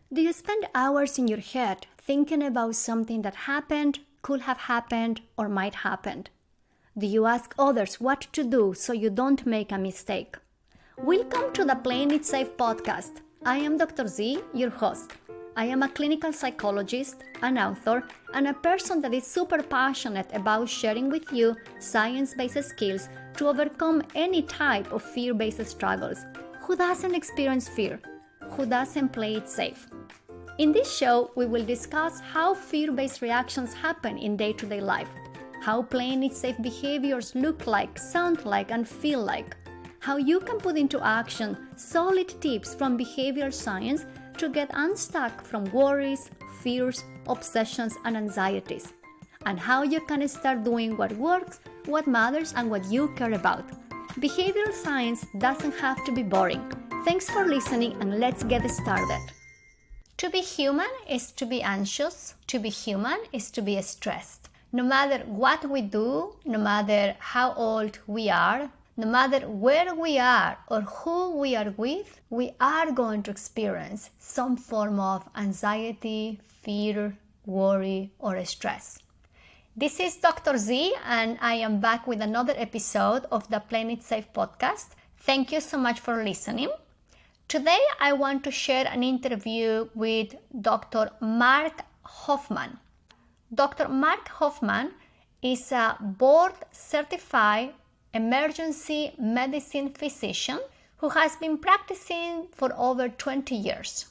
Do you spend hours in your head thinking about something that happened, could have happened, or might happen? Do you ask others what to do so you don't make a mistake? Welcome to the Playing It Safe podcast. I am Dr. Z, your host. I am a clinical psychologist, an author, and a person that is super passionate about sharing with you science-based skills to overcome any type of fear-based struggles. Who doesn't experience fear? Who doesn't play it safe? In this show, we will discuss how fear-based reactions happen in day-to-day life, how playing it safe behaviors look like, sound like, and feel like, how you can put into action solid tips from behavioral science to get unstuck from worries, fears, obsessions, and anxieties, and how you can start doing what works, what matters, and what you care about. Behavioral science doesn't have to be boring. Thanks for listening, and let's get started. To be human is to be anxious. To be human is to be stressed. No matter what we do, no matter how old we are, no matter where we are or who we are with, we are going to experience some form of anxiety, fear, worry, or stress. This is Dr. Z, and I am back with another episode of the Playing It Safe podcast. Thank you so much for listening. Today, I want to share an interview with Dr. Mark Hoffman. Dr. Mark Hoffman is a board-certified emergency medicine physician who has been practicing for over 20 years.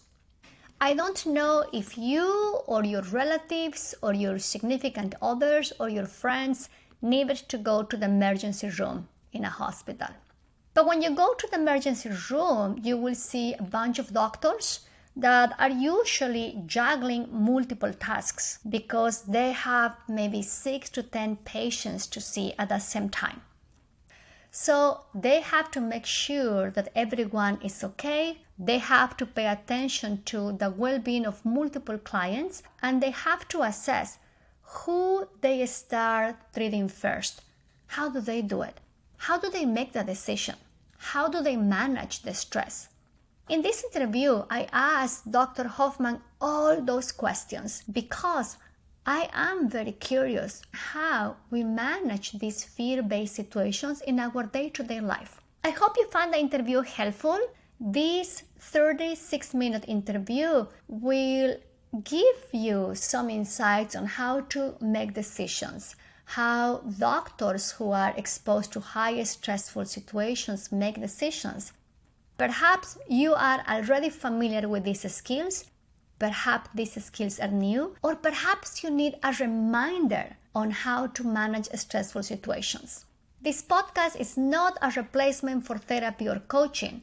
I don't know if you or your relatives or your significant others or your friends needed to go to the emergency room in a hospital. But when you go to the emergency room, you will see a bunch of doctors that are usually juggling multiple tasks because they have maybe 6 to 10 patients to see at the same time. So they have to make sure that everyone is okay. They have to pay attention to the well-being of multiple clients, and they have to assess who they start treating first. How do they do it? How do they make the decision? How do they manage the stress? In this interview, I asked Dr. Hoffman all those questions because I am very curious how we manage these fear-based situations in our day-to-day life. I hope you find the interview helpful. This 36-minute interview will give you some insights on how to make decisions, how doctors who are exposed to high stressful situations make decisions. Perhaps you are already familiar with these skills. Perhaps these skills are new, or perhaps you need a reminder on how to manage stressful situations. This podcast is not a replacement for therapy or coaching.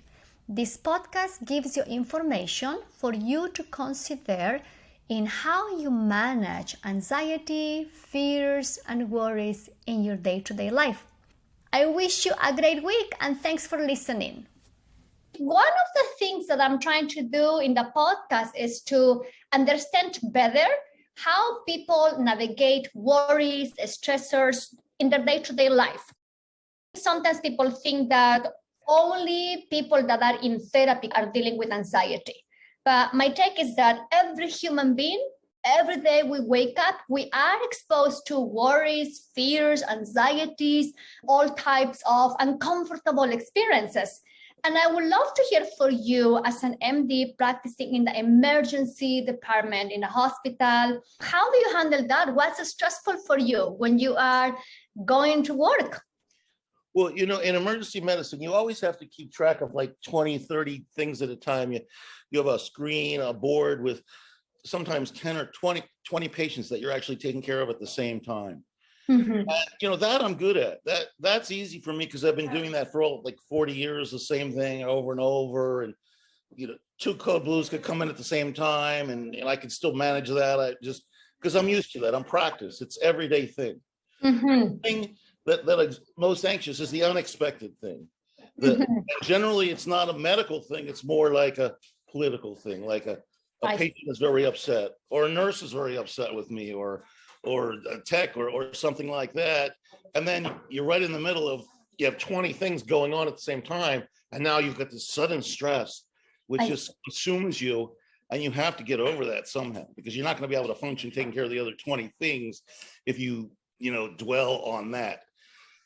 This podcast gives you information for you to consider in how you manage anxiety, fears, and worries in your day-to-day life. I wish you a great week, and thanks for listening. One of the things that I'm trying to do in the podcast is to understand better how people navigate worries, stressors in their day-to-day life. Sometimes people think that only people that are in therapy are dealing with anxiety. But my take is that every human being, every day we wake up, we are exposed to worries, fears, anxieties, all types of uncomfortable experiences. And I would love to hear from you as an MD practicing in the emergency department in a hospital. How do you handle that? What's stressful for you when you are going to work? Well, in emergency medicine, you always have to keep track of like 20, 30 things at a time. You have a screen, a board with sometimes 10 or 20 patients that you're actually taking care of at the same time. Mm-hmm. That I'm good at. That's easy for me because I've been doing that for like 40 years, the same thing over and over. And, 2 code blues could come in at the same time and I could still manage that. I just, because I'm used to that. I'm practiced. It's everyday thing. Mm-hmm. The thing that I'm most anxious is the unexpected thing. Generally, it's not a medical thing. It's more like a political thing, like a patient is very upset, or a nurse is very upset with me, or a tech or something like that. And then you're right in the middle of, you have 20 things going on at the same time. And now you've got this sudden stress, which just consumes you. And you have to get over that somehow, because you're not going to be able to function taking care of the other 20 things if you dwell on that.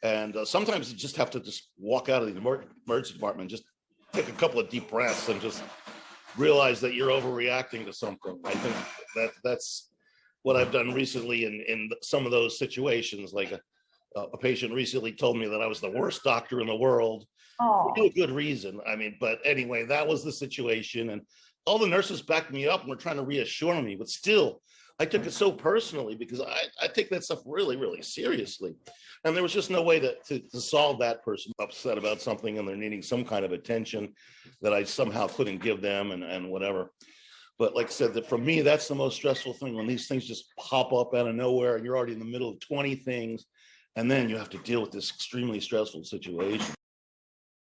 And sometimes you just have to just walk out of the emergency department, just take a couple of deep breaths and just realize that you're overreacting to something. I think that's what I've done recently in some of those situations. Like a patient recently told me that I was the worst doctor in the world. For no good reason. I mean, but anyway, that was the situation. And all the nurses backed me up and were trying to reassure me, but still, I took it so personally because I take that stuff really, really seriously. And there was just no way to solve that person upset about something and they're needing some kind of attention that I somehow couldn't give them and whatever. But like I said, that for me, that's the most stressful thing, when these things just pop up out of nowhere and you're already in the middle of 20 things. And then you have to deal with this extremely stressful situation.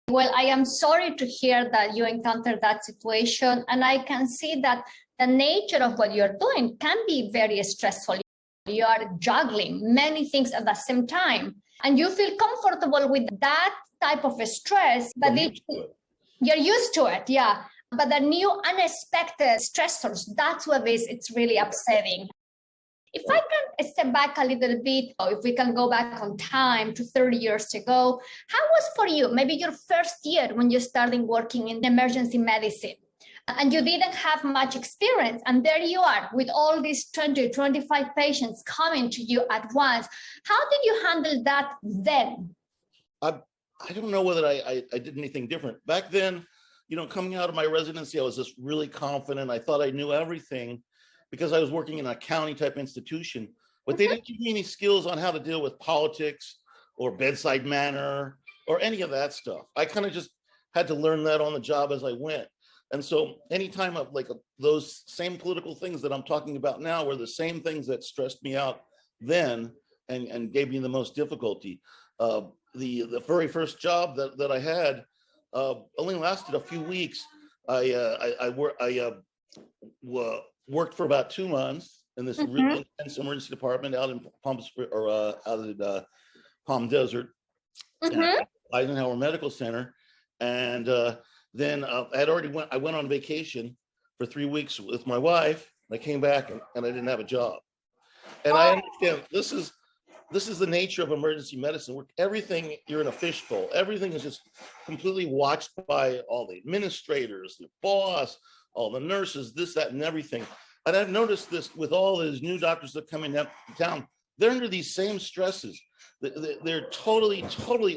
Well, I am sorry to hear that you encountered that situation. And I can see that the nature of what you're doing can be very stressful. You are juggling many things at the same time. And you feel comfortable with that type of stress, but you're used to it, yeah. But the new unexpected stressors, that's what it's really upsetting. If I can step back a little bit, or if we can go back on time to 30 years ago, how was for you, maybe your first year when you started working in emergency medicine and you didn't have much experience, and there you are with all these 20, 25 patients coming to you at once. How did you handle that then? I don't know whether I did anything different. Back then, coming out of my residency, I was just really confident. I thought I knew everything, because I was working in a county type institution, but they didn't give me any skills on how to deal with politics or bedside manner or any of that stuff. I kind of just had to learn that on the job as I went. And so anytime those same political things that I'm talking about now were the same things that stressed me out then and gave me the most difficulty. The very first job that I had only lasted a few weeks. I worked for about 2 months in this really intense emergency department out in Palm Desert, Eisenhower Medical Center. And then I went on vacation for 3 weeks with my wife. And I came back and I didn't have a job. And I understand this is the nature of emergency medicine, where everything, you're in a fishbowl. Everything is just completely watched by all the administrators, the boss, all the nurses, this, that, and everything. And I've noticed this with all these new doctors that come in town. They're under these same stresses. They're totally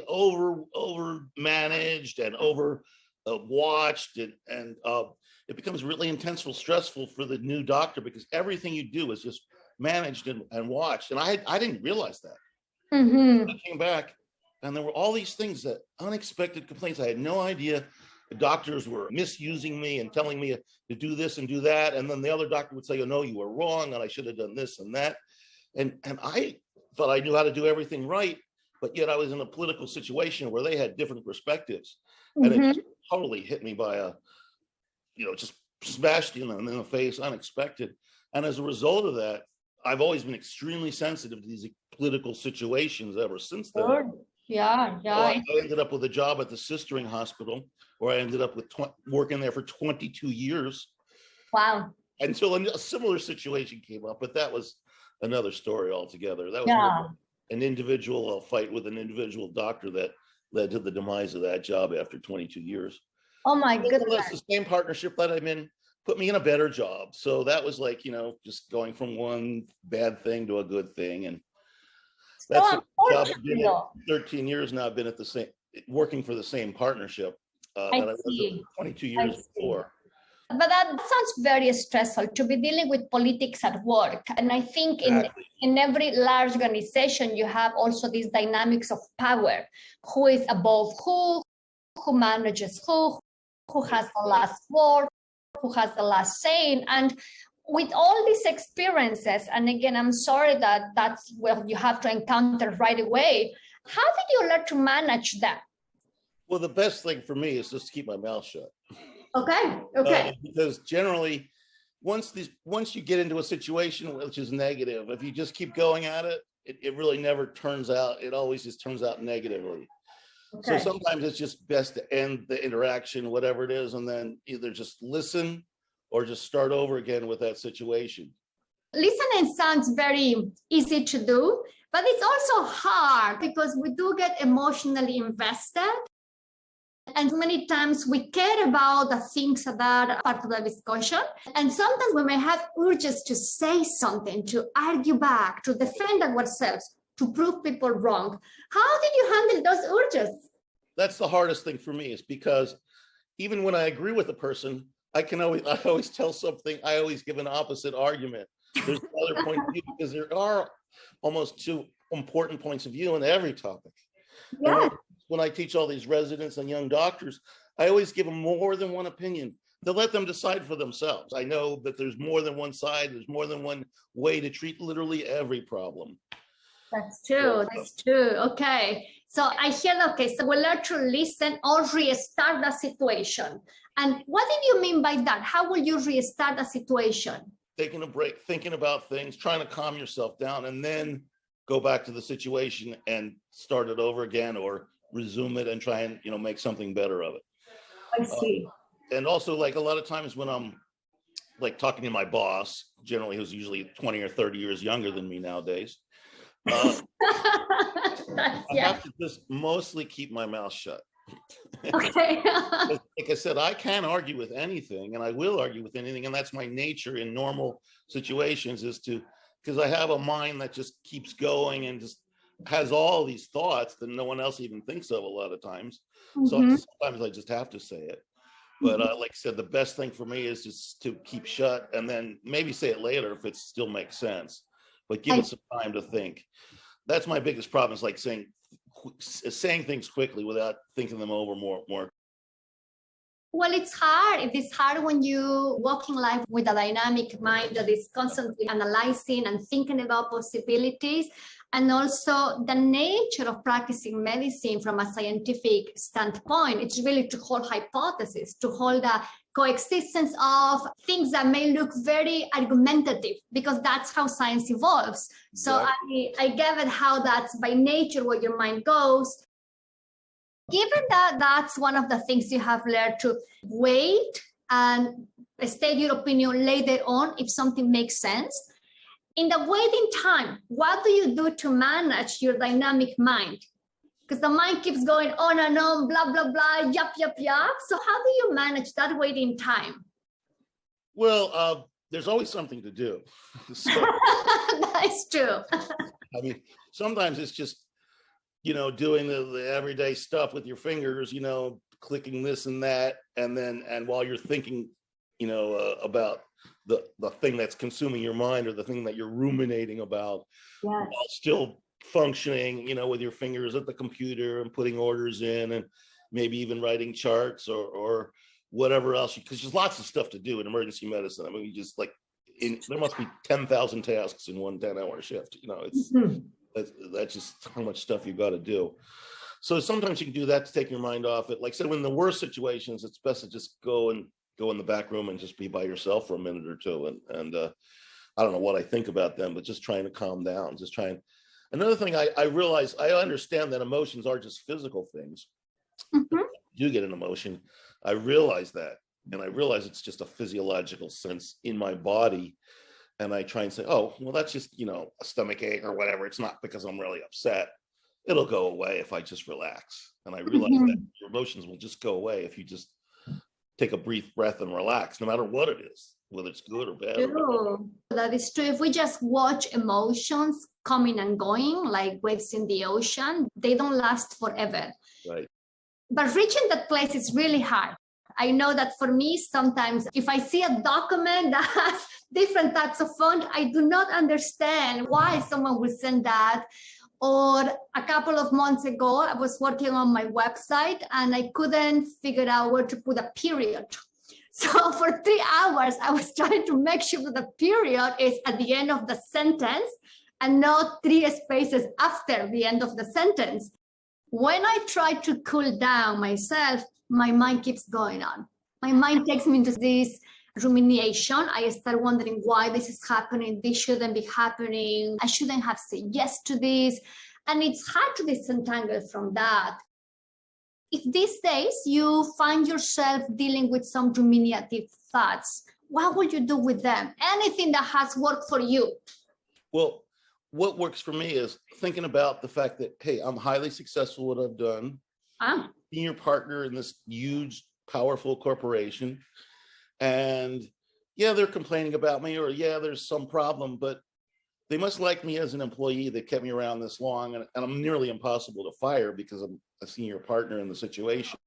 over managed and over watched, and it becomes really intensely stressful for the new doctor, because everything you do is just managed and watched. And I didn't realize that. I came back and there were all these things, that unexpected complaints. I had no idea. The doctors were misusing me and telling me to do this and do that. And then the other doctor would say, oh, no, you were wrong, and I should have done this and that. And I thought I knew how to do everything right, but yet I was in a political situation where they had different perspectives. And it just totally hit me by just smashed in the face, unexpected. And as a result of that, I've always been extremely sensitive to these political situations ever since then. Sure. Yeah. So I ended up with a job at the Sistering Hospital, where I ended up with working there for 22 years. Wow. Until a similar situation came up, but that was another story altogether. That was an individual fight with an individual doctor that led to the demise of that job after 22 years. Oh my goodness. The same partnership that I'm in put me in a better job. So that was like, just going from one bad thing to a good thing. And that's the job I've been in 13 years now. I've been at working for the same partnership that I was 22 years before. But that sounds very stressful, to be dealing with politics at work. And I think in every large organization, you have also these dynamics of power. Who is above who manages who has the last word, who has the last say. And with all these experiences, and again, I'm sorry that's what you have to encounter right away. How did you learn to manage that? Well, the best thing for me is just to keep my mouth shut. Okay. Because generally, once you get into a situation which is negative, if you just keep going at it, it really never turns out. It always just turns out negatively. Okay. So sometimes it's just best to end the interaction, whatever it is, and then either just listen or just start over again with that situation. Listening sounds very easy to do, but it's also hard because we do get emotionally invested. And many times we care about the things that are part of the discussion. And sometimes we may have urges to say something, to argue back, to defend ourselves, to prove people wrong. How did you handle those urges? That's the hardest thing for me, is because even when I agree with a person, I always tell something, I always give an opposite argument. There's another point of view, because there are almost two important points of view in every topic. Yeah. When I teach all these residents and young doctors, I always give them more than one opinion to let them decide for themselves. I know that there's more than one side, there's more than one way to treat literally every problem. That's true. That's true. Okay. So I hear, okay, so we learn to listen or restart the situation. And what did you mean by that? How will you restart the situation? Taking a break, thinking about things, trying to calm yourself down, and then go back to the situation and start it over again, or resume it and try and, make something better of it. I see. And also, like, a lot of times when I'm like talking to my boss, generally who's usually 20 or 30 years younger than me nowadays, I have to just mostly keep my mouth shut. Okay. Like I said, I can argue with anything, and I will argue with anything, and that's my nature in normal situations, because I have a mind that just keeps going and just has all these thoughts that no one else even thinks of a lot of times. So sometimes I just have to say it. But like I said, the best thing for me is just to keep shut, and then maybe say it later if it still makes sense, but give it some time to think. That's my biggest problem, is like saying things quickly without thinking them over more. Well, it's hard. It is hard when you walk in life with a dynamic mind that is constantly analyzing and thinking about possibilities. And also the nature of practicing medicine from a scientific standpoint, it's really to hold hypotheses, to hold the coexistence of things that may look very argumentative, because that's how science evolves. So I get it, how that's by nature where your mind goes. Given that that's one of the things you have learned, to wait and state your opinion later on if something makes sense. In the waiting time, what do you do to manage your dynamic mind? Because the mind keeps going on and on, blah, blah, blah, yup. So how do you manage that waiting time? Well, there's always something to do. So, that's true. I mean, sometimes it's just, doing the everyday stuff with your fingers, clicking this and that. And while you're thinking, about the thing that's consuming your mind, or the thing that you're ruminating about, while still functioning, with your fingers at the computer and putting orders in, and maybe even writing charts or whatever else, because there's lots of stuff to do in emergency medicine. I mean, you just there must be 10,000 tasks in one 10-hour shift. That's just how much stuff you got to do. So sometimes you can do that to take your mind off it. Like I said, when the worst situations, it's best to just go in the back room and just be by yourself for a minute or two. And I don't know what I think about them, but just trying to calm down, Another thing I realize, I understand that emotions are just physical things. You get an emotion. I realize that. And I realize it's just a physiological sense in my body. And I try and say, oh, well, that's just, a stomach ache or whatever. It's not because I'm really upset. It'll go away if I just relax. And I realize that your emotions will just go away if you just take a brief breath and relax, no matter what it is, whether it's good or bad. True. That is true. If we just watch emotions coming and going like waves in the ocean, they don't last forever. Right. But reaching that place is really hard. I know that for me, sometimes if I see a document that has different types of font, I do not understand why someone would send that. Or a couple of months ago, I was working on my website and I couldn't figure out where to put a period. So for 3 hours, I was trying to make sure that the period is at the end of the sentence and not 3 spaces after the end of the sentence. When I try to cool down myself, my mind keeps going on. My mind takes me into this rumination. I start wondering why this is happening. This shouldn't be happening. I shouldn't have said yes to this. And it's hard to disentangle from that. If these days you find yourself dealing with some ruminative thoughts, what would you do with them? Anything that has worked for you. Well, what works for me is thinking about the fact that, hey, I'm highly successful at what I've done. Senior partner in this huge, powerful corporation. And yeah, they're complaining about me, or yeah, there's some problem, but they must like me as an employee that kept me around this long, and I'm nearly impossible to fire because I'm a senior partner in the situation.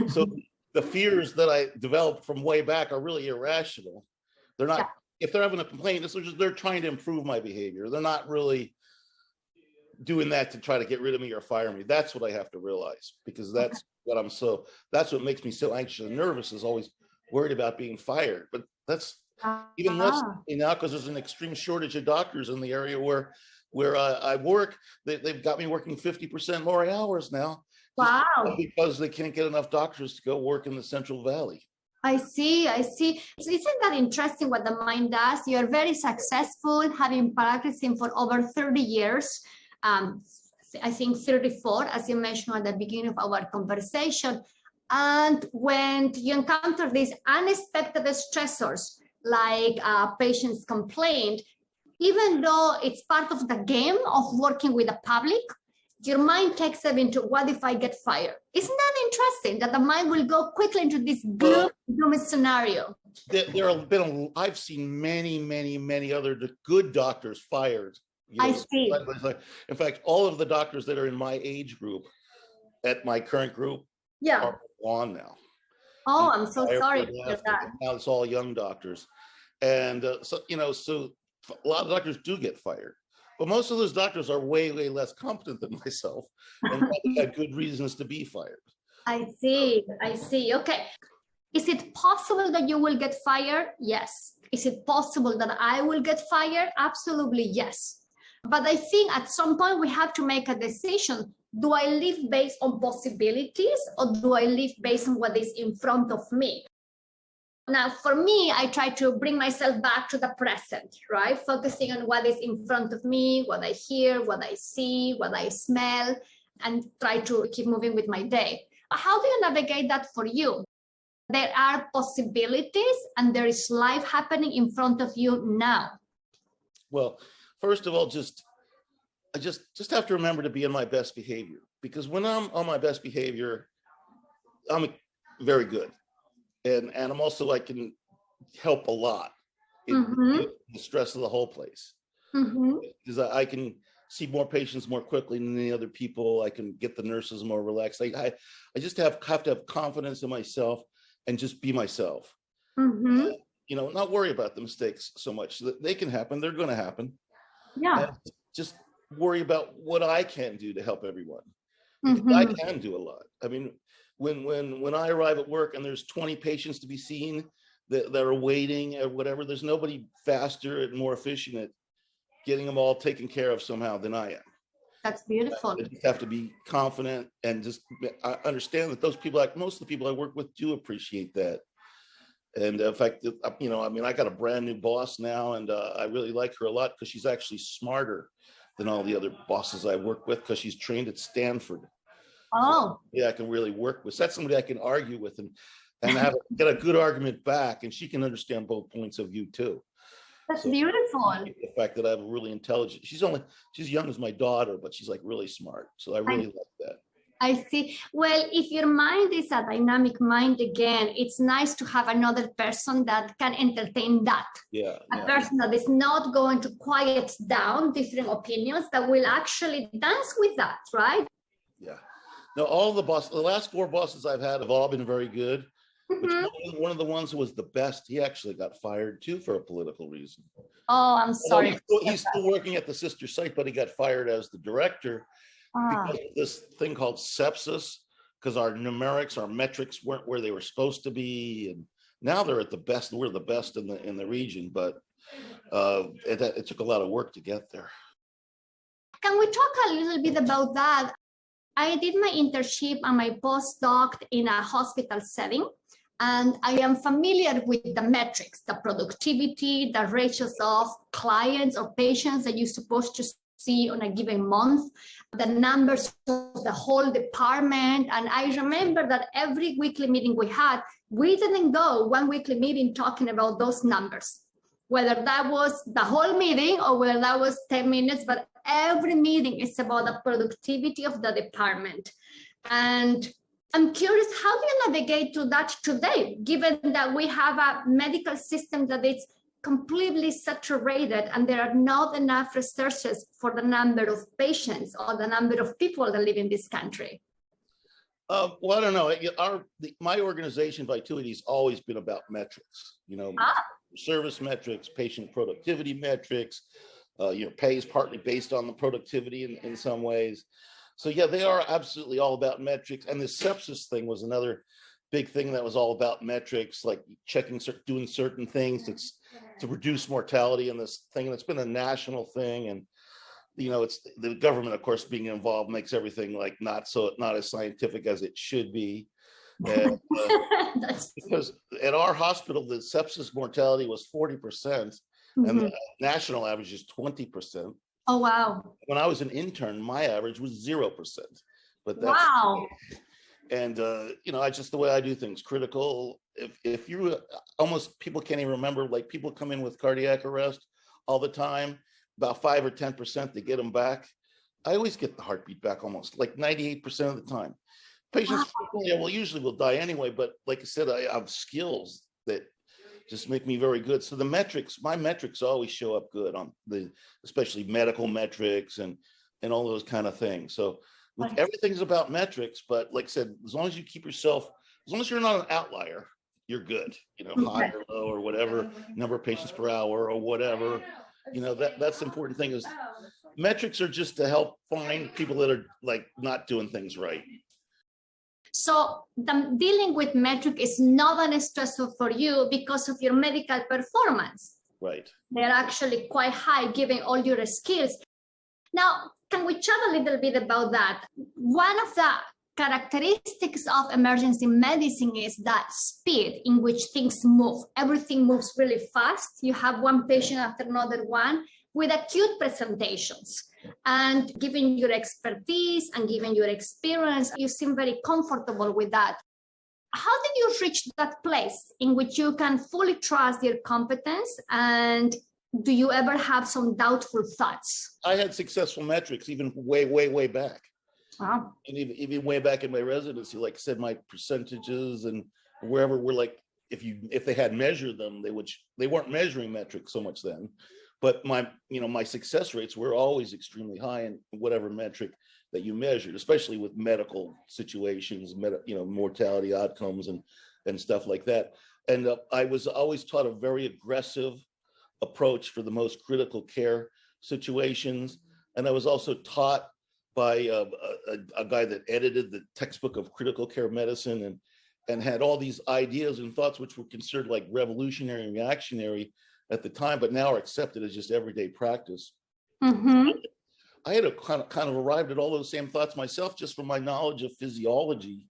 So the fears that I developed from way back are really irrational. They're not, if they're having a complaint, they're trying to improve my behavior. They're not really doing that to try to get rid of me or fire me. That's what I have to realize, because that's what makes me so anxious and nervous, is always worried about being fired. But that's even less now, because there's an extreme shortage of doctors in the area where I work. They've got me working 50% more hours now. Wow. Because they can't get enough doctors to go work in the Central Valley. I see. So isn't that interesting what the mind does? You're very successful, having practicing for over 30 years. I think 34, as you mentioned at the beginning of our conversation. And when you encounter these unexpected stressors, like patients complained, even though it's part of the game of working with the public, your mind takes them into, what if I get fired? Isn't that interesting that the mind will go quickly into this gloomy scenario? I've seen many other good doctors fired. I see. In fact, all of the doctors that are in my age group at my current group are gone now. Oh, I'm so sorry for that. Now it's all young doctors. And so a lot of doctors do get fired. But most of those doctors are way less competent than myself, and had good reasons to be fired. I see. Okay. Is it possible that you will get fired? Yes. Is it possible that I will get fired? Absolutely, yes. But I think at some point we have to make a decision. Do I live based on possibilities, or do I live based on what is in front of me? Now, for me, I try to bring myself back to the present, right? Focusing on what is in front of me, what I hear, what I see, what I smell, and try to keep moving with my day. How do you navigate that for you? There are possibilities and there is life happening in front of you now. Well, first of all, I just have to remember to be in my best behavior, because when I'm on my best behavior, I'm very good. And I'm also, I can help a lot in the stress of the whole place. Because I can see more patients more quickly than any other people. I can get the nurses more relaxed. I just have to have confidence in myself and just be myself. Not worry about the mistakes so much. They can happen. They're going to happen. Yeah. And just worry about what I can do to help everyone. I can do a lot. I mean, when I arrive at work and there's 20 patients to be seen that are waiting or whatever, there's nobody faster and more efficient at getting them all taken care of somehow than I am. That's beautiful. I just have to be confident and just understand that those people, like most of the people I work with, do appreciate that. And in fact, I got a brand new boss now, and I really like her a lot because she's actually smarter than all the other bosses I work with, because she's trained at Stanford. Oh, yeah, I can really work with. So that's somebody I can argue with and get a good argument back, and she can understand both points of view too. That's beautiful. The fact that I'm really intelligent. She's young as my daughter, but she's like really smart. So I really like that. I see. Well, if your mind is a dynamic mind, again, it's nice to have another person that can entertain that. Yeah. A person that is not going to quiet down different opinions, that will actually dance with that, right? Yeah. No, the last 4 bosses I've had have all been very good. One of the ones who was the best, he actually got fired too for a political reason. Oh, I'm sorry. He's still working at the sister site, but he got fired as the director because of this thing called sepsis, because our numerics, our metrics weren't where they were supposed to be. And now they're at the best. We're the best in the region, but it took a lot of work to get there. Can we talk a little bit about that? I did my internship and my postdoc in a hospital setting, and I am familiar with the metrics, the productivity, the ratios of clients or patients that you're supposed to see on a given month, the numbers of the whole department. And I remember that every weekly meeting we had, we didn't go one weekly meeting talking about those numbers, whether that was the whole meeting or whether that was 10 minutes, but every meeting is about the productivity of the department. And I'm curious, how do you navigate to that today, given that we have a medical system that is completely saturated and there are not enough resources for the number of patients or the number of people that live in this country? Well, I don't know. My organization, Vitality, has always been about metrics, service metrics, patient productivity metrics, pay is partly based on the productivity in some ways. So yeah, they are absolutely all about metrics. And the sepsis thing was another big thing that was all about metrics, like doing certain things to reduce mortality in this thing. And it's been a national thing. And, it's the government, of course, being involved makes everything like not as scientific as it should be. And, because at our hospital, the sepsis mortality was 40%, and the national average is 20%. Oh, wow. When I was an intern, my average was 0%. But that's wow. And just the way I do things, critical. If you people can't even remember, like people come in with cardiac arrest all the time, about 5 or 10%, they get them back. I always get the heartbeat back almost like 98% of the time. Patients, usually will die anyway, but like I said, I have skills that just make me very good. So my metrics always show up good on especially medical metrics and all those kind of things. So everything's about metrics, but like I said, as long as you keep yourself, as long as you're not an outlier, you're good, high or low or whatever, number of patients per hour or whatever, that's the important thing is metrics are just to help find people that are like not doing things right. So dealing with metric is not that stressful for you because of your medical performance. Right. They're actually quite high given all your skills. Now, can we chat a little bit about that? One of the characteristics of emergency medicine is that speed in which things move. Everything moves really fast. You have one patient after another one with acute presentations. And given your expertise and given your experience, you seem very comfortable with that. How did you reach that place in which you can fully trust your competence? And do you ever have some doubtful thoughts? I had successful metrics even way, way, way back. Wow. And even way back in my residency, like I said, my percentages and wherever were like, if they had measured them, they weren't measuring metrics so much then. But my success rates were always extremely high in whatever metric that you measured, especially with medical situations, mortality outcomes and stuff like that. And I was always taught a very aggressive approach for the most critical care situations. And I was also taught by a guy that edited the textbook of critical care medicine and had all these ideas and thoughts which were considered like revolutionary and reactionary at the time, but now are accepted as just everyday practice. Mm-hmm. I had kind of arrived at all those same thoughts myself just from my knowledge of physiology.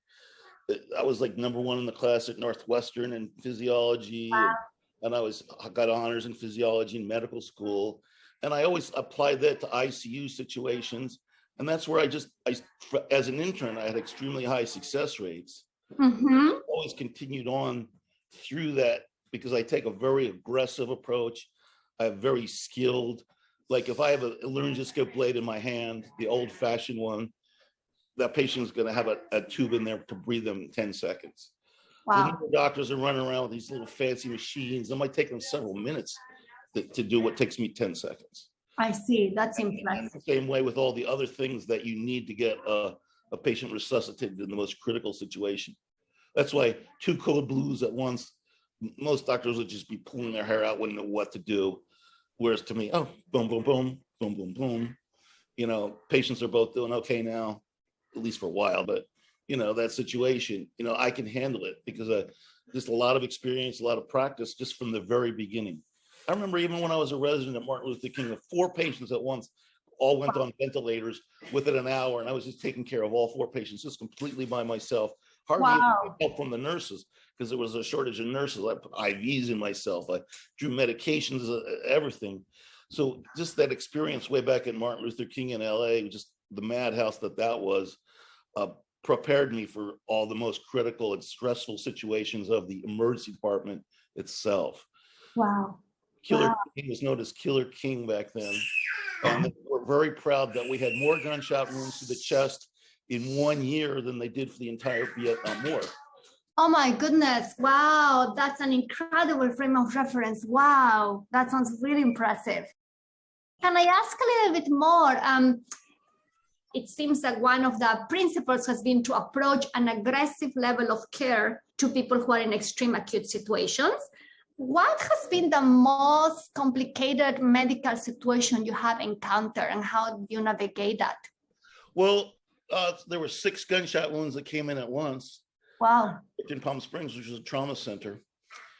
I was like #1 in the class at Northwestern in physiology. Wow. And I got honors in physiology in medical school. And I always applied that to ICU situations. And that's where as an intern, I had extremely high success rates. Mm-hmm. I always continued on through that because I take a very aggressive approach. I'm very skilled. Like if I have a laryngoscope blade in my hand, the old fashioned one, that patient is going to have a tube in there to breathe them in 10 seconds. Wow. The doctors are running around with these little fancy machines. It might take them several minutes to do what takes me 10 seconds. I see. That's impressive. And the same way with all the other things that you need to get a patient resuscitated in the most critical situation. That's why 2 code blues at once, most doctors would just be pulling their hair out, wouldn't know what to do. Whereas to me, oh, boom, boom, boom, boom, boom, boom. Patients are both doing okay now, at least for a while, but that situation, I can handle it because just a lot of experience, a lot of practice just from the very beginning. I remember even when I was a resident at Martin Luther King, 4 patients at once all went on ventilators within an hour, and I was just taking care of all 4 patients just completely by myself. Hardly any help from the nurses because there was a shortage of nurses. I put IVs in myself. I drew medications, everything. So just that experience way back at Martin Luther King in LA, just the madhouse that was, prepared me for all the most critical and stressful situations of the emergency department itself. Wow. Killer King was known as Killer King back then. And we're very proud that we had more gunshot wounds to the chest in 1 year than they did for the entire Vietnam War. Oh my goodness. Wow. That's an incredible frame of reference. Wow. That sounds really impressive. Can I ask a little bit more? It seems that one of the principles has been to approach an aggressive level of care to people who are in extreme acute situations. What has been the most complicated medical situation you have encountered, and how do you navigate that? Well, there were 6 gunshot wounds that came in at once. Wow. In Palm Springs, which was a trauma center.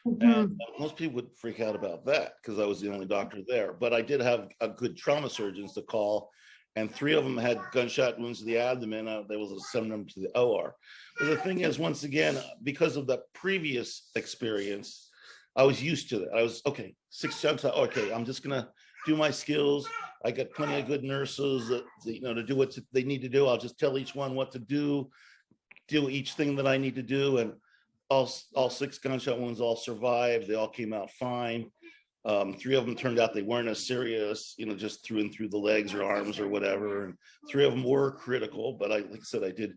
Mm-hmm. And most people would freak out about that because I was the only doctor there. But I did have a good trauma surgeons to call, and 3 of them had gunshot wounds to the abdomen. They was sending them to the OR. But the thing is, once again, because of the previous experience, I was used to it. I was, okay, 6 gunshots, okay, I'm just gonna do my skills. I got plenty of good nurses that, to do what they need to do. I'll just tell each one what to do each thing that I need to do. And all 6 gunshot wounds all survived. They all came out fine. 3 of them turned out they weren't as serious, just through and through the legs or arms or whatever. And 3 of them were critical, but like I said, I did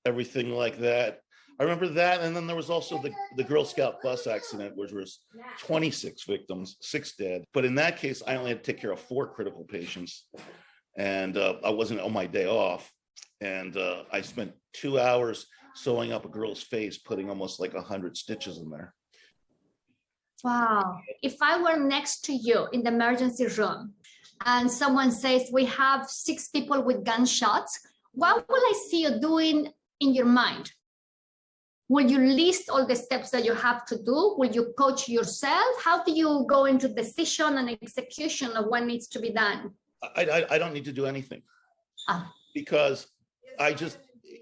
everything like that. I remember that. And then there was also the Girl Scout bus accident, which was 26 victims, 6 dead. But in that case, I only had to take care of 4 critical patients. And I wasn't on my day off. And I spent 2 hours sewing up a girl's face, putting almost like 100 stitches in there. Wow. If I were next to you in the emergency room and someone says, we have 6 people with gunshots, what will I see you doing in your mind? Will you list all the steps that you have to do? Will you coach yourself? How do you go into decision and execution of what needs to be done? I don't need to do anything because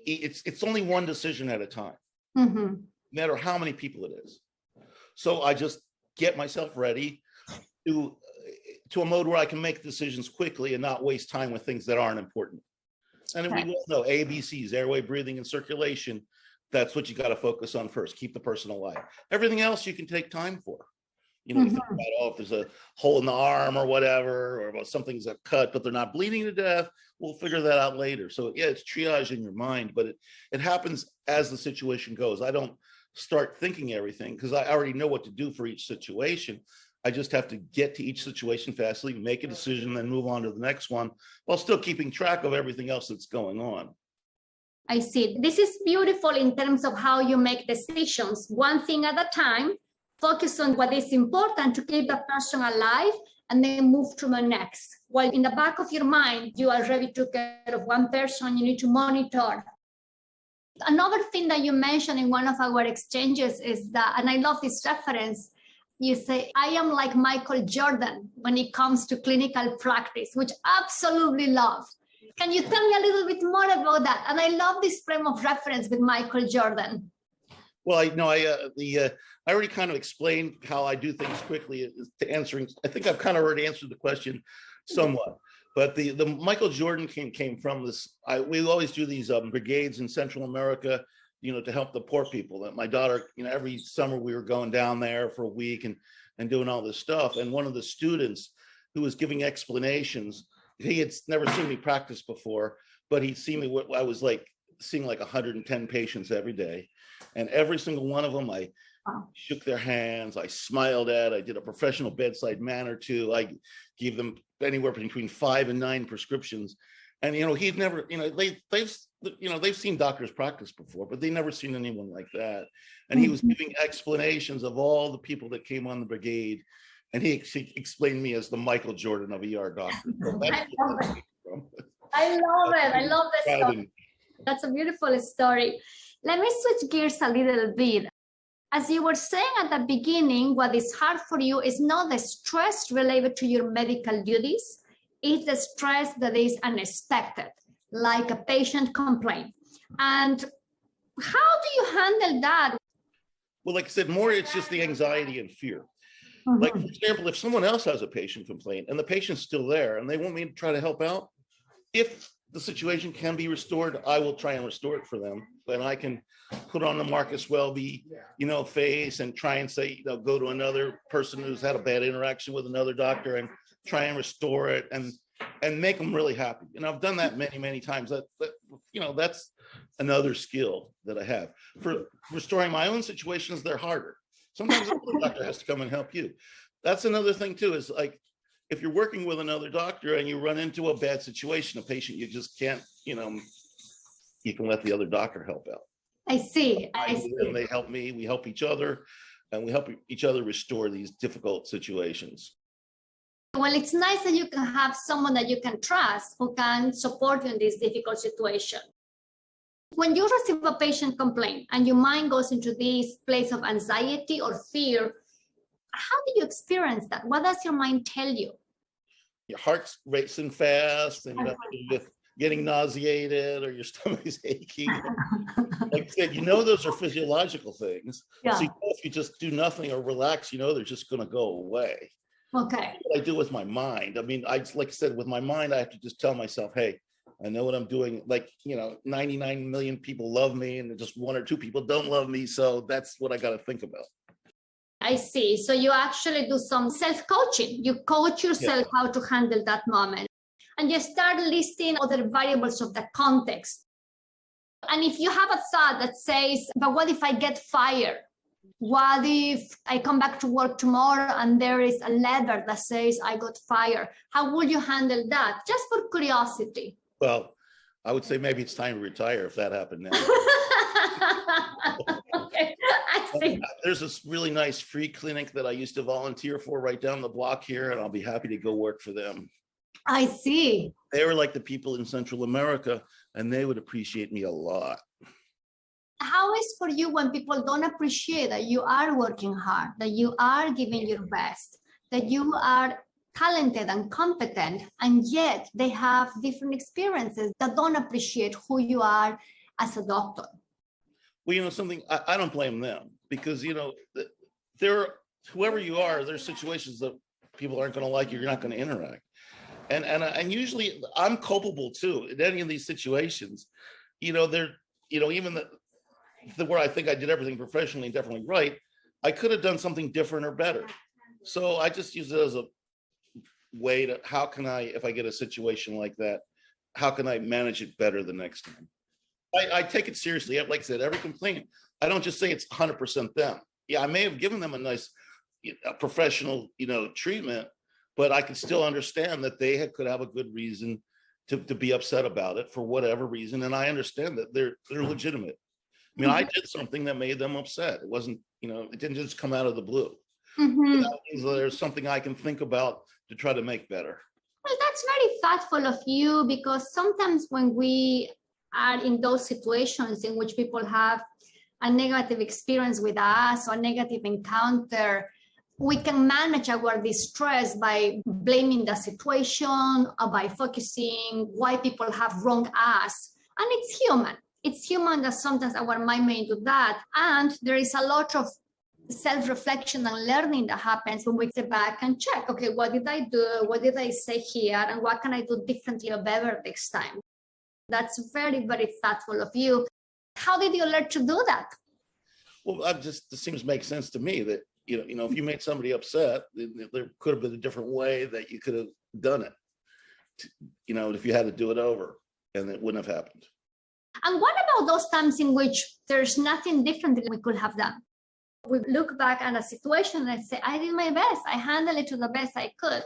it's only one decision at a time, no matter how many people it is. So I just get myself ready to a mode where I can make decisions quickly and not waste time with things that aren't important. And we all know ABCs, airway, breathing, and circulation. That's what you got to focus on first. Keep the person alive. Everything else you can take time for. You think about, if there's a hole in the arm or whatever, or about something's a cut, but they're not bleeding to death, we'll figure that out later. So yeah, it's triage in your mind, but it happens as the situation goes. I don't start thinking everything because I already know what to do for each situation. I just have to get to each situation fastly, make a decision, then move on to the next one while still keeping track of everything else that's going on. I see. This is beautiful in terms of how you make decisions, one thing at a time, focus on what is important to keep the person alive, and then move to the next. While in the back of your mind, you already took care of one person, you need to monitor. Another thing that you mentioned in one of our exchanges is that, and I love this reference, you say, I am like Michael Jordan when it comes to clinical practice, which I absolutely love. Can you tell me a little bit more about that? And I love this frame of reference with Michael Jordan. Well, I already kind of explained how I do things quickly to answering. I think I've kind of already answered the question somewhat. But the Michael Jordan came from this. We always do these brigades in Central America, to help the poor people. That my daughter, every summer we were going down there for a week and doing all this stuff. And one of the students who was giving explanations, he had never seen me practice before, but he'd seen me. I was seeing 110 patients every day, and every single one of them, I shook their hands, I smiled at, I did a professional bedside manner too. I gave them anywhere between 5 and 9 prescriptions. And, he'd never, they've seen doctors practice before, but they never seen anyone like that. And he was giving explanations of all the people that came on the brigade. And he explained me as the Michael Jordan of ER doctors. So I love it. I love this story. That's a beautiful story. Let me switch gears a little bit. As you were saying at the beginning, what is hard for you is not the stress related to your medical duties. It's the stress that is unexpected, like a patient complaint. And how do you handle that? Well, like I said, more it's just the anxiety and fear. Like, for example, if someone else has a patient complaint and the patient's still there and they want me to try to help out, if the situation can be restored, I will try and restore it for them. And I can put on the Marcus Welby, face and try and say, go to another person who's had a bad interaction with another doctor and try and restore it and make them really happy. And I've done that many, many times. That's another skill that I have. For restoring my own situations, they're harder. Sometimes the doctor has to come and help you. That's another thing too, is like, if you're working with another doctor and you run into a bad situation, a patient, you just can't, you can let the other doctor help out. I see. And they help me, we help each other, and we help each other restore these difficult situations. Well, it's nice that you can have someone that you can trust who can support you in this difficult situation. When you receive a patient complaint and your mind goes into this place of anxiety or fear, how do you experience that? What does your mind tell you? Your heart's racing fast and you're getting nauseated or your stomach's aching. Like I said, those are physiological things. Yeah. So if you just do nothing or relax, they're just going to go away. Okay. What I do with my mind, like I said, with my mind, I have to just tell myself, hey, I know what I'm doing. Like, 99 million people love me and just 1 or 2 people don't love me. So that's what I got to think about. I see. So you actually do some self-coaching. You coach yourself how to handle that moment. And you start listing other variables of the context. And if you have a thought that says, but what if I get fired? What if I come back to work tomorrow and there is a letter that says I got fired? How will you handle that? Just for curiosity. Well, I would say maybe it's time to retire if that happened now. Okay, I see. There's this really nice free clinic that I used to volunteer for right down the block here, and I'll be happy to go work for them. I see. They were like the people in Central America, and they would appreciate me a lot. How is for you when people don't appreciate that you are working hard, that you are giving your best, that you are talented and competent, and yet they have different experiences that don't appreciate who you are as a doctor? Well, something, I don't blame them because, whoever you are, there's situations that people aren't going to like you, you're not going to interact. And usually I'm culpable too in any of these situations. Even where I think I did everything professionally and definitely right, I could have done something different or better. So I just use it as a way to, how can I, if I get a situation like that, how can I manage it better the next time? I take it seriously. Like I said, every complaint, I don't just say it's 100% them. Yeah, I may have given them a nice professional, treatment, but I could still understand that they could have a good reason to be upset about it for whatever reason. And I understand that they're legitimate. I mean, I did something that made them upset. It wasn't, it didn't just come out of the blue. Mm-hmm. That means there's something I can think about to try to make better. Well, that's very thoughtful of you, because sometimes when we are in those situations in which people have a negative experience with us or a negative encounter, we can manage our distress by blaming the situation or by focusing why people have wronged us. And it's human. It's human that sometimes our mind may do that. And there is a lot of self-reflection and learning that happens when we step back and check, okay, what did I do? What did I say here? And what can I do differently or better next time? That's very, very thoughtful of you. How did you learn to do that? Well, it seems to make sense to me that, if you made somebody upset, there could have been a different way that you could have done it, if you had to do it over, and it wouldn't have happened. And what about those times in which there's nothing different that we could have done? We look back at a situation and say, I did my best. I handled it to the best I could.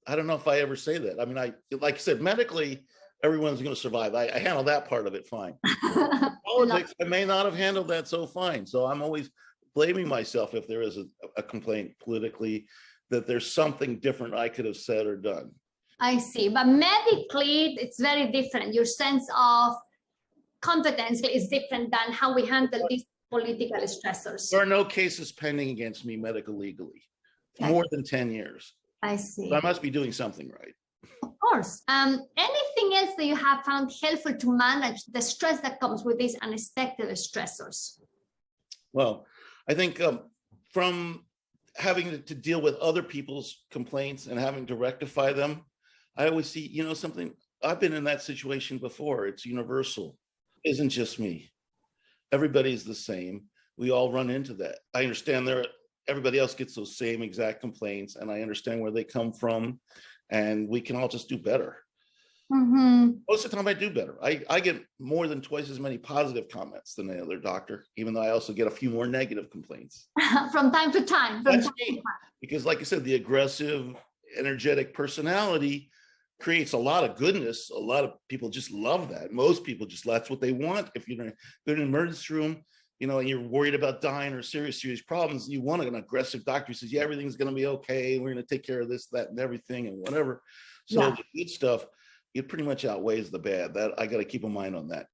I don't know if I ever say that. I mean, like I said, medically, everyone's going to survive. I handle that part of it fine. Politics, I may not have handled that so fine. So I'm always blaming myself if there is a complaint politically, that there's something different I could have said or done. I see. But medically, it's very different. Your sense of competence is different than how we handle these political stressors. There are no cases pending against me medical legally. Okay. More than 10 years. I see. But I must be doing something right. Of course. Anything else that you have found helpful to manage the stress that comes with these unexpected stressors? Well, I think from having to deal with other people's complaints and having to rectify them, I always see, something, I've been in that situation before. It's universal. It isn't just me. Everybody's the same. We all run into that. I understand everybody else gets those same exact complaints, and I understand where they come from, and we can all just do better. Most of the time I do better. I get more than twice as many positive comments than any other doctor, even though I also get a few more negative complaints. From time to time. That's me. Because like I said, the aggressive, energetic personality creates a lot of goodness. A lot of people just love that. Most people that's what they want. If you're in an emergency room, and you're worried about dying or serious problems, you want an aggressive doctor who says, yeah, everything's going to be okay. We're going to take care of this, that, and everything and whatever. So the good stuff, it pretty much outweighs the bad. That I got to keep in mind on that.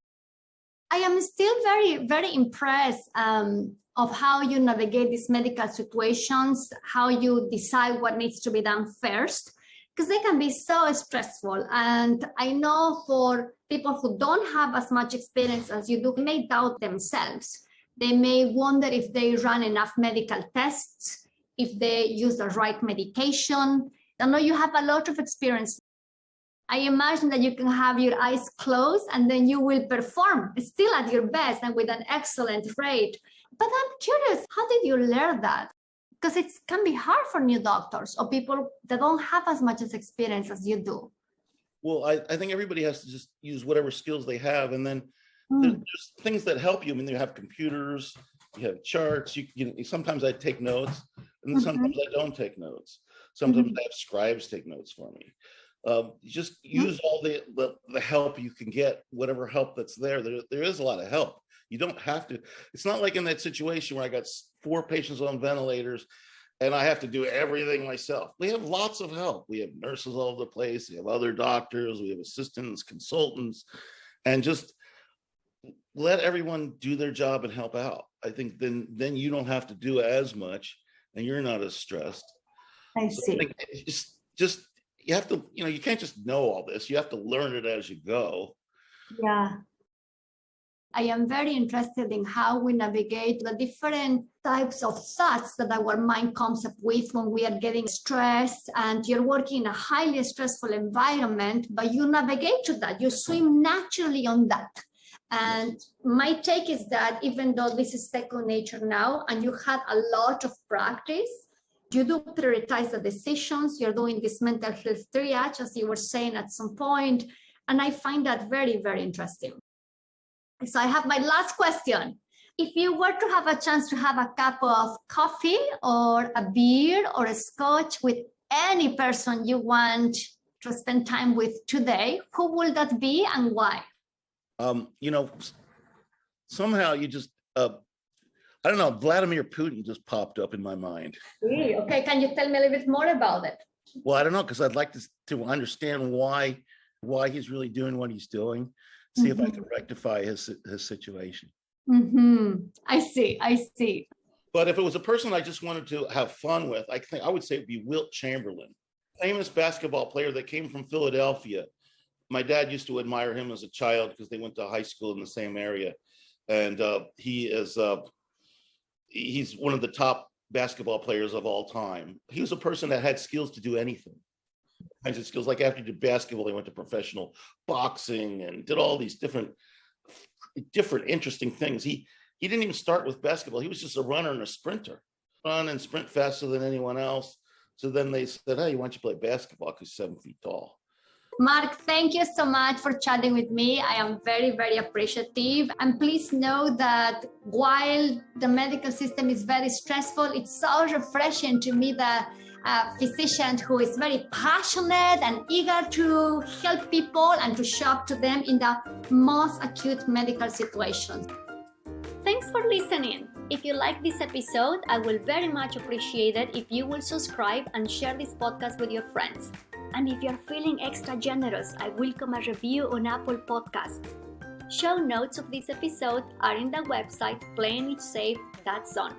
I am still very, very impressed of how you navigate these medical situations, how you decide what needs to be done first, because they can be so stressful. And I know for people who don't have as much experience as you do, they may doubt themselves. They may wonder if they run enough medical tests, if they use the right medication. I know you have a lot of experience. I imagine that you can have your eyes closed and then you will perform still at your best and with an excellent rate. But I'm curious, how did you learn that? Because it can be hard for new doctors or people that don't have as much experience as you do. Well, I think everybody has to just use whatever skills they have. And then there's things that help you. I mean, you have computers, you have charts. Sometimes I take notes, and then sometimes I don't take notes. Sometimes I have scribes take notes for me. Just use all the help you can get, whatever help that's there. There is a lot of help. You don't have to. It's not like in that situation where I got 4 patients on ventilators and I have to do everything myself. We have lots of help. We have nurses all over the place. We have other doctors. We have assistants, consultants, and just let everyone do their job and help out. I think then you don't have to do as much and you're not as stressed. I see. Just you have to, you can't just know all this. You have to learn it as you go. Yeah. I am very interested in how we navigate the different types of thoughts that our mind comes up with when we are getting stressed, and you're working in a highly stressful environment, but you navigate to that. You swim naturally on that. And my take is that even though this is second nature now, and you had a lot of practice, you do prioritize the decisions. You're doing this mental health triage, as you were saying at some point. And I find that very, very interesting. So I have my last question. If you were to have a chance to have a cup of coffee or a beer or a scotch with any person you want to spend time with today, who will that be and why? Somehow you just, I don't know, Vladimir Putin just popped up in my mind. Really? Okay, can you tell me a little bit more about it? Well, I don't know, because I'd like to understand why he's really doing what he's doing. See if I can rectify his situation. I see. But if it was a person I just wanted to have fun with, I would say it'd be Wilt Chamberlain, famous basketball player that came from Philadelphia. My dad used to admire him as a child because they went to high school in the same area. And he's one of the top basketball players of all time. He was a person that had skills to do anything. Kinds of skills, like after he did basketball, he went to professional boxing and did all these different interesting things. He didn't even start with basketball. He was just a runner and a sprinter, run and sprint faster than anyone else. So then they said, hey, why don't you play basketball, because he's 7 feet tall. Mark, thank you so much for chatting with me. I am very, very appreciative. And please know that while the medical system is very stressful, it's so refreshing to meet a physician who is very passionate and eager to help people and to show up to them in the most acute medical situations. Thanks for listening. If you like this episode, I will very much appreciate it if you will subscribe and share this podcast with your friends. And if you're feeling extra generous, I welcome a review on Apple Podcasts. Show notes of this episode are in the website playingitsafe.zone.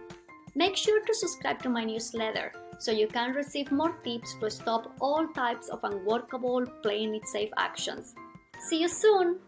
Make sure to subscribe to my newsletter so you can receive more tips to stop all types of unworkable playing it safe actions. See you soon!